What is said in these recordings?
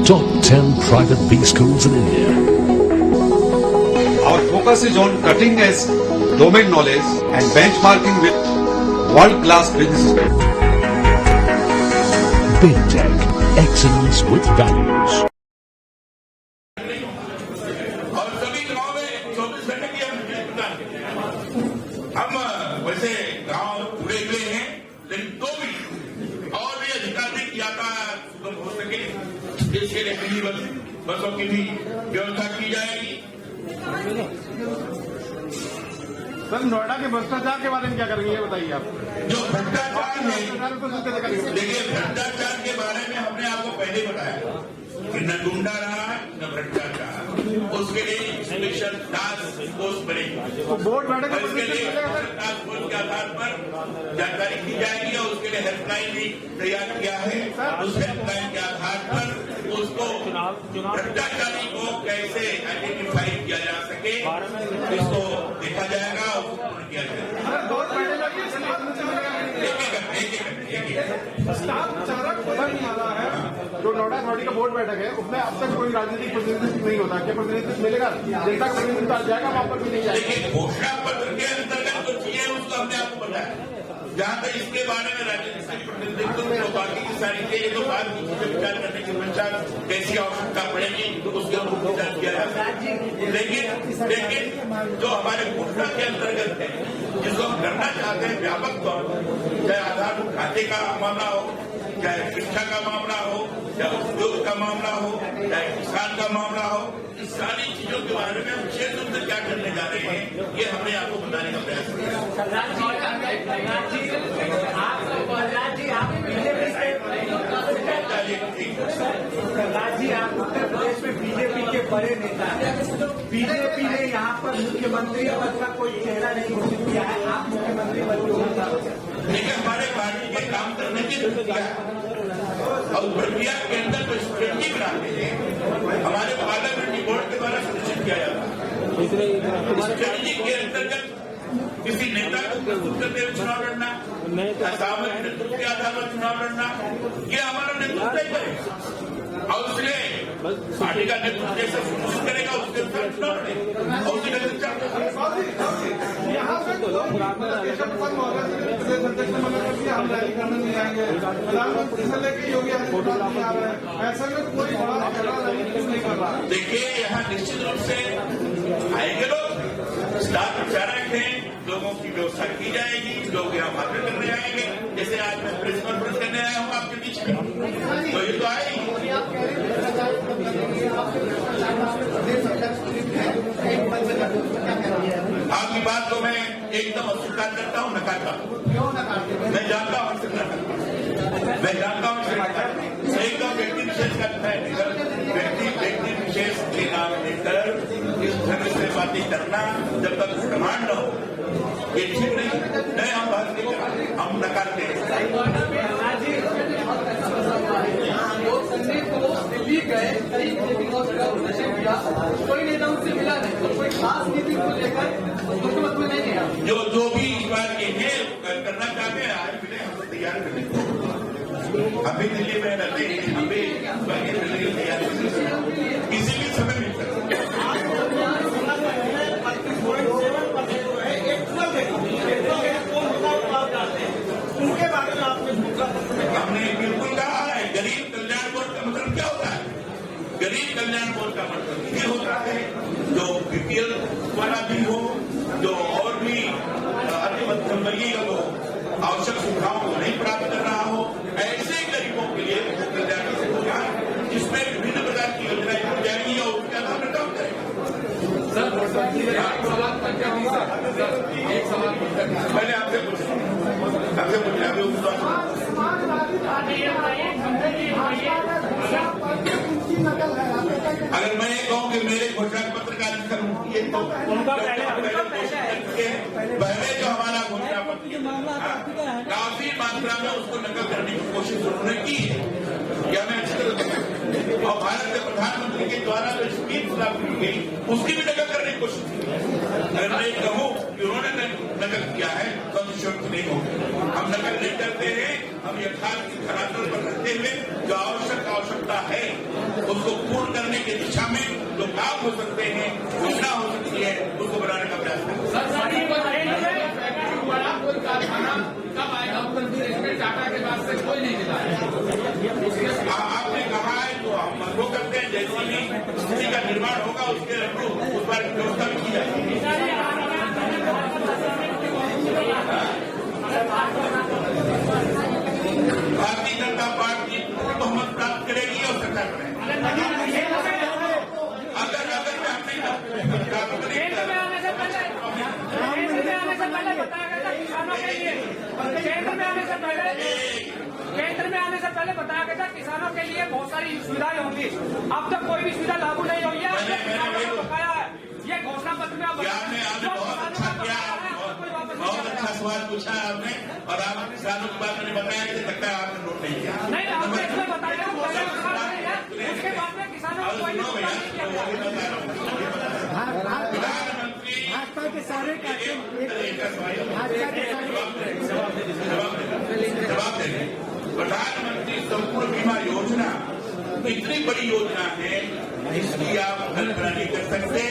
Top 10 private B schools in India. Our focus is on cutting edge domain knowledge and benchmarking with world-class business. Big Tech. Excellence with values. और सभी गांव में 24 घंटे की हम बिजली प्रदान करते हैं। हम वैसे गांव जुड़े हुए हैं, लेकिन तो भी और भी अधिकाधिक यातायात सुगम हो सके, इसके लिए मिनी बसों की भी व्यवस्था की जाएगी। सर, नोएडा के भ्रष्टाचार के बारे में क्या करेंगे, ये बताइए आप। जो भ्रष्टाचार है, देखिए भ्रष्टाचार के बारे में हमने आपको पहले बताया कि न गुंडा रहा न भ्रष्टाचार, उसके लिए स्पेशल टास्क फोर्स बनेगी। बोर्ड बैठक उसके लिए टास्क फोर्स के आधार पर जानकारी दी जाएगी और उसके लिए हेल्पलाइन भी तैयार किया है। उस हेल्पलाइन के आधार पर उसको भ्रष्टाचारी को कैसे आइडेंटिफाई किया जा सके, इसको देखा जाएगा और पूर्ण किया जाएगा। जो नोएडा अथॉरिटी का बोर्ड बैठक है, उसमें अब तक कोई राजनीतिक प्रतिनिधित्व नहीं होता। क्या प्रतिनिधित्व मिलेगा? जनता का प्रतिनिधित्व जाएगा, वहां पर भी नहीं जाएगा। देखिए, घोषणा पत्र के अंतर्गत जो चीजें उसको हमने आपको बताया। जहां तक इसके बारे में राजनीतिक प्रतिनिधित्व तो बाकी की सारी चीजें तो बात विचार करने के पश्चात कैसी आवश्यकता पड़ेगी तो उसके ऊपर विचार किया जाता है। लेकिन जो हमारे घोषणा के अंतर्गत है, जिसको हम करना चाहते हैं व्यापक तौर पर, चाहे आधार खाते का मामला हो, चाहे शिक्षा का मामला हो, चाहे उद्योग का मामला हो, चाहे किसान का मामला हो, इस सारी चीजों के बारे में हम विशेष रूप से क्या करने जा रहे हैं, ये हमने आपको बताने का प्रयास किया। आप उत्तर प्रदेश में बीजेपी के बड़े नेता हैं। बीजेपी ने यहाँ पर मुख्यमंत्री पद का कोई चेहरा नहीं घोषित किया है, आप मुख्यमंत्री पद को देखिए, हमारे पार्टी के काम करने की प्रक्रिया है और प्रक्रिया के अंदर जो स्ट्रेटजी बनाते हैं हमारे पार्लियामेंट्री बोर्ड के द्वारा सुनिश्चित किया जाता है। स्ट्रेटजी के अंतर्गत किसी नेता को प्रस्तुत करते हुए चुनाव लड़ना, सामूहिक नेतृत्व के आधार पर चुनाव लड़ना, ये हमारा नेतृत्व तय करेगा और उसने पार्टी का नेतृत्व जैसे सुनिश्चित करेगा उसके अनुसार चुनाव लड़ेगा और उसके नेतृत्व प्रधानमंत्री से लेकर योगी आदित्यनाथ आ रहे हैं, ऐसा में कोई बड़ा नहीं कर रहा। देखिए, यहाँ निश्चित रूप से आएंगे लोग, स्टार प्रचारक हैं, लोगों की व्यवस्था की जाएगी, लोग यहाँ भाषण करने आएंगे। जैसे आज मैं प्रेस कॉन्फ्रेंस करने आया हूँ आपके बीच में, तो ये तो आएगी। आपकी बात को मैं एकदम अस्वीकार करता हूँ, नकारता हूँ। मैं जानता हूँ एकदम व्यक्ति विशेष का व्यक्ति विशेष के नाम लेकर इस ढंग से बातें करना जब तक प्रमाण न हो, ये ठीक नहीं। हम बात नहीं कर, हम नकारते हैं। दिल्ली गए, कई कोई नेता उनसे मिला नहीं, कोई खास नीति को लेकर मुख्यमंत्री नहीं गया। जो भी इस बार ये करना चाहते हैं आज मिले, हम तो तैयार करने अभी दिल्ली में रहते हैं, अभी दिल्ली की तैयारी किसी भी समय मिल सकते। उनके बारे में आपने हमने बिल्कुल कहा है, गरीब कल्याण बोर्ड का मतलब क्या होता है? गरीब कल्याण बोर्ड का मतलब ये होता है जो बीपीएल वाला भी हो, जो और भी अन्य मध्यम वर्गीय हो, आवश्यक सुविधाओं को नहीं प्राप्त कर रहा हो, ऐसे गरीबों के लिए कल्याण होगा, जिसमें विभिन्न प्रकार की योजनाएं हो जाएंगी और उसके आधार पर काम करेगा। पहले आपसे पूछे अभी अगर मैं ये कहूँ कि मेरे घोषणा पत्र का अनुसरण किए तो पहले जो हमारा घोषणा पत्र काफी मात्रा में उसको नकल करने की कोशिश उन्होंने की है, क्या मैं अच्छी तरह और भारत के प्रधानमंत्री के द्वारा जो स्कीम लागू की गई उसकी भी नकल करने की कोशिश की। अगर मैं कहूँ कि उन्होंने नकल किया है तो निःशुल्क नहीं होगी। हम नकल नहीं करते हैं, हम यथार्थ की धरातल पर रहते हुए जो आवश्यकता है उसको पूर्ण करने की दिशा में जो काम हो सकते हैं, योजना हो सकती है, उसको बनाने का प्रयास करें। कोई कारखाना कब आएगा टाटा के बाद से कोई नहीं मिला है। आपने कहा है तो हम वो करते हैं, जैसे भी किसी का निर्माण होगा उसके अनुरूप उस पर व्यवस्था भी की जाएगी। भारतीय जनता पार्टी पूर्ण बहुमत प्राप्त करेगी और सरकार बनाएगी। अगर केंद्र में आने से पहले बताया गया था किसानों के लिए, केंद्र में आने से पहले बताया गया था किसानों के लिए बहुत सारी सुविधाएं होंगी। अब तक कोई भी सुविधा लागू नहीं हुई है। बकाया है ये घोषणा पत्र में। बहुत अच्छा किया, बहुत अच्छा सवाल पूछा आपने, और आप किसानों के बारे में बताया कि लगता है आपने नोट नहीं किया। नहीं, आपने इसमें बताया उसके बाद में किसानों को कोई भाजपा के सारे जवाब दे रहे। प्रधानमंत्री संपूर्ण बीमा योजना इतनी बड़ी योजना है, इसकी आप कल्पना नहीं कर सकते।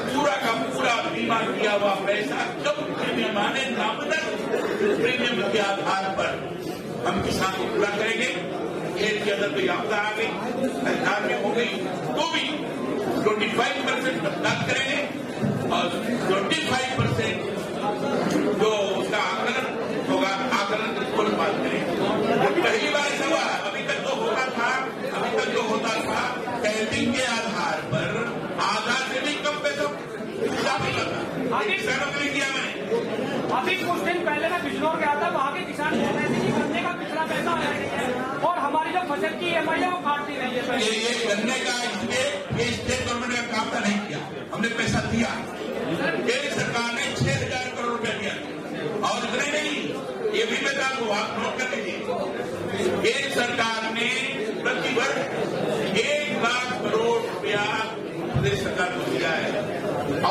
पूरा का पूरा बीमा किया हुआ पैसा जब प्रीमियम आने नामदर प्रीमियम के आधार पर हम किसान को पूरा करेंगे। खेत के अंदर कोई आपदा आ गई, सरकार में हो गई, तो भी 25% मतदान करेंगे और 25% जो उसका आकलन होगा, आकलन को बात करेंगे। पहली बार ऐसा हुआ, अभी तक जो होता था, कैपिंग के आधार पर आधा से भी कम पैसा किसानों के लिए किया मैंने। अभी कुछ दिन पहले मैं बिजनौर गया था, वहाँ के किसान कह रहे थे कि गन्ने का पिछड़ा पैसा आ जाएगा और हमारी जो फसल की EMI है वो काटती रही है। ये गन्ने का इसलिए ये स्टेट गवर्नमेंट का काम था नहीं किया, हमने पैसा दिया। केंद्र सरकार ने 6,000 करोड़ रुपया दिया और इतने नहीं, ये भी मैं आपको आप नोट कर लीजिए। केंद्र सरकार ने प्रतिवर्ष 1 लाख करोड़ रुपया प्रदेश सरकार को दिया है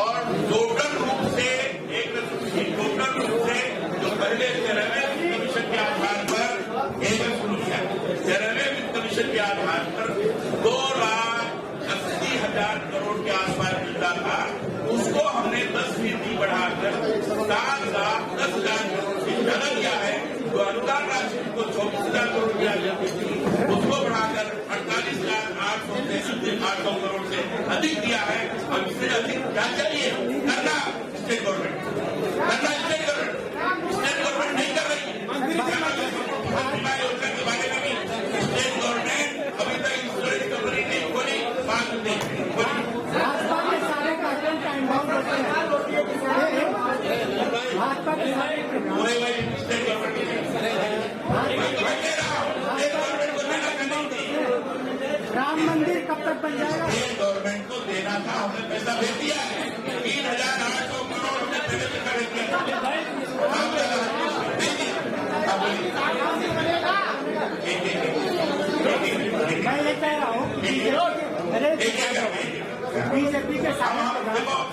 और टोटल रूप से जो पहले 93 कमीशन के आधार पर कमीशन के आधार पर 2,80,000 करोड़ के आसपास मिलता था, उसको हमने 10% बढ़ाकर 7,10,000 करोड़ से ज्यादा दिया है। जो अनुदान राशि को 24,000 करोड़ दिया जाती थी, उसको बढ़ाकर 48,800 करोड़ से अधिक दिया है। और इससे अधिक क्या चाहिए करना स्टेट गवर्नमेंट, स्टेट गवर्नमेंट नहीं कर रही है। बीमा योजना के बारे में भी स्टेट गवर्नमेंट अभी तक इंश्योरेंस कंपनी नहीं खोली, बात नहीं खोली। भाजपा के सारे कार्यक्रम टाइम बाउंड होते हैं। भाजपा के सारे स्टेट गवर्नमेंट राम मंदिर कब तक बन जाएगा? गवर्नमेंट को देना था, हमने पैसा भेज दिया है। 3,800 करोड़ हमने पहले से खरीद किया। मैं ये कह रहा हूँ बीजेपी के सारे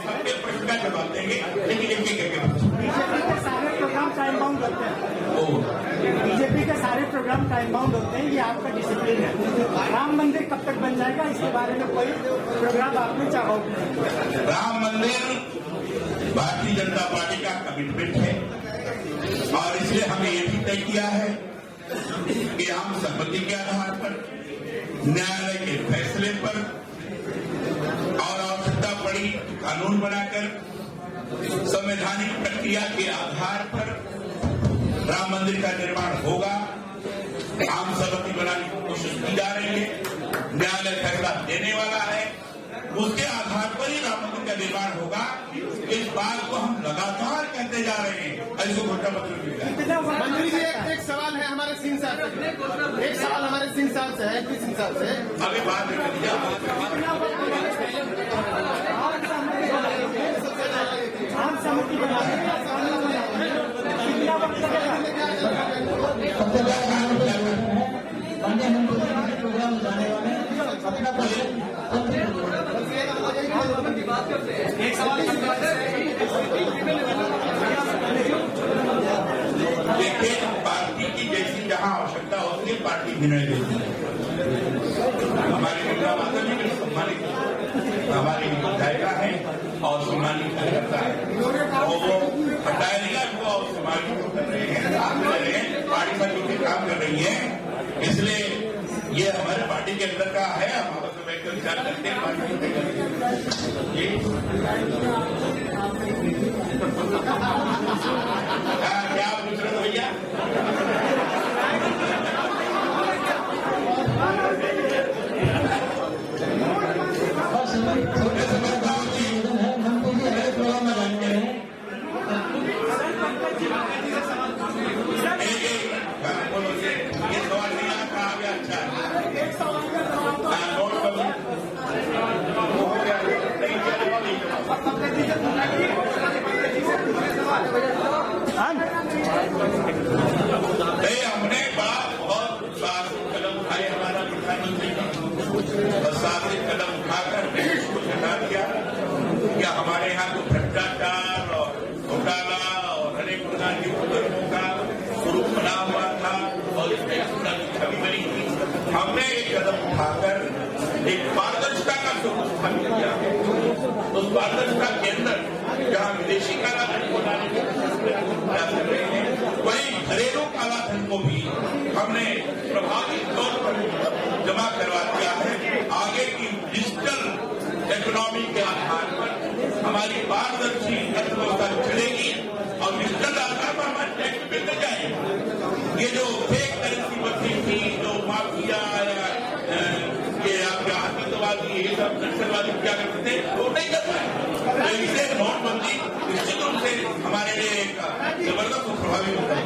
सबके प्रश्न का जवाब देंगे, लेकिन बीजेपी के सारे प्रोग्राम टाइम बाउंड होते हैं। बीजेपी के सारे प्रोग्राम टाइम बाउंड होते हैं, ये आपका डिसिप्लिन है। राम मंदिर कब तक बन जाएगा, इसके बारे में कोई प्रोग्राम आपने चाहो? राम मंदिर भारतीय जनता पार्टी का कमिटमेंट है और इसलिए हमने ये भी तय किया है कि हम सहमति के आधार पर, न्यायालय के फैसले पर और आवश्यकता पड़ी कानून बनाकर संवैधानिक प्रक्रिया के आधार पर राम मंदिर का निर्माण होगा। आम सहमति बनाने की कोशिश की जा रही है, न्यायालय फैसला देने वाला है, उसके आधार पर ही राम मंदिर का निर्माण होगा। इस बात को हम लगातार कहते जा रहे हैं। ऐसे घोषणा पत्र मिला। मंत्री जी एक सवाल है हमारे सिंह साहब से, एक सवाल हमारे सिंह साहब से है, सिंह साहब से अभी बात कर लीजिए। आम सहमति बनाने कितना वक्त लगेगा? प्रोग्राम जाने वाले एक सवाल देखिए, पार्टी की जैसी जहां आवश्यकता होती है पार्टी निर्णय लेती है। हमारी इसलिए ये हमारे पार्टी के अंदर का है, हम आपस में बैठकर विचार करते हैं पार्टी जी। क्या आप पूछ रहे हो भैया? ये सवाल नहीं आता आ गया। अच्छा नोटबंदी हो गया नहीं नहीं, हमने बड़ा बहुत साहसिक कदम उठाए, हमारा प्रधानमंत्री ने साहसिक कदम उठाकर देश को हटा दिया। क्या हमारे यहाँ तो भ्रष्टाचार और घोटाला और अनेक प्रकार के उपकरणों का स्वरूप बना हुआ था और इसमें छवि बनी थी। हमने एक कदम उठाकर एक पारदर्शिता का स्वरूप स्थापित किया है। उस पारदर्शिता के अंदर जहां विदेशी कालाधन को लाने के प्रयास कर रहे हैं, वहीं घरेलू कालाधन को भी हमने प्रभावी तौर पर जमा करवा दिया है। आगे की डिजिटल इकोनॉमी के आधार पर हमारी पारदर्शी अर्थव्यवस्था चलेगी और डिजिटल आधार पर हमारे टैक्स मिलते जाएंगे। ये जो फेक करेंसी बची थी, जो माफिया या ये आपके आतंकवादी ये सब नक्सलवादी क्या करते थे, वो नहीं कर पाए। तो इससे नोटबंदी निश्चित रूप से हमारे लिए एक जबरदस्त और प्रभावी होता है।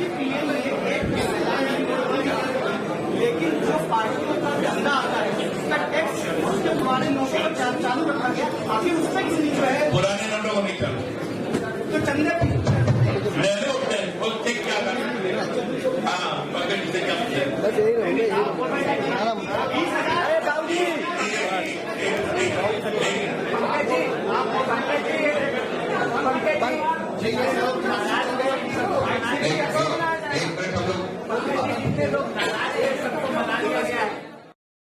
लेकिन जो पार्टियों का धंधा आता है उसका टैक्स उसके पुराने नोटों पर चालू रखा गया, आखिर उसमें किसने जो है पुराने नोटों को नहीं चालू तो चंदे नए उठते हैं, वो चेक क्या करते हैं? हाँ पकड़ से क्या होते हैं? एक मिनट हम लोग